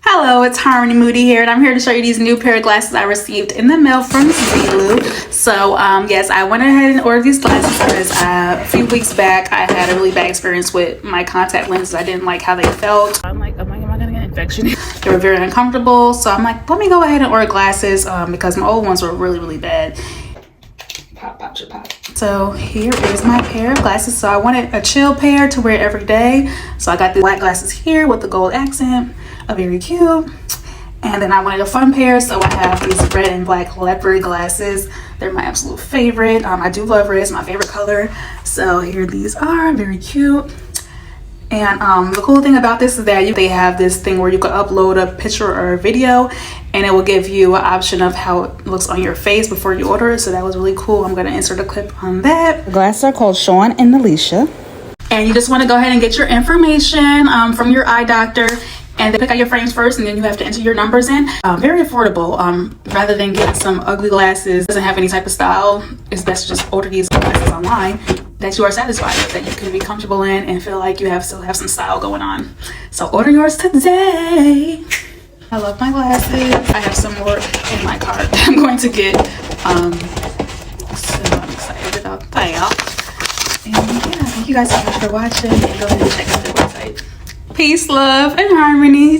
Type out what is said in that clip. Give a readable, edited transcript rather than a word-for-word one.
Hello, it's Harmony Moody here, and I'm here to show you these new pair of glasses I received in the mail from Zeelool. So, yes, I went ahead and ordered these glasses because a few weeks back I had a really bad experience with my contact lenses. I didn't like how they felt. I'm like, am I gonna get an infection? They were very uncomfortable, so I'm like, let me go ahead and order glasses because my old ones were really bad. Pop. So here is my pair of glasses. So I wanted a chill pair to wear every day. So I got the black glasses here with the gold accent. Very cute. And then I wanted a fun pair, so I have these red and black leopard glasses. They're my absolute favorite. I do love red, it's my favorite color. So here these are, very cute. And the cool thing about this is that they have this thing where you can upload a picture or a video and it will give you an option of how it looks on your face before you order it. So that was really cool. I'm going to insert a clip on that. The glasses are called Sean and Alicia. And you just want to go ahead and get your information from your eye doctor. And they pick out your frames first, and then you have to enter your numbers in. Very affordable. Rather than getting some ugly glasses, doesn't have any type of style, it's best to just order these glasses online that you are satisfied with, that you can be comfortable in and feel like you still have some style going on. So order yours today. I love my glasses. I have some more in my cart that I'm going to get. So I'm excited about that. And yeah, thank you guys so much for watching. And go ahead and check out their website. Peace, love, and harmony.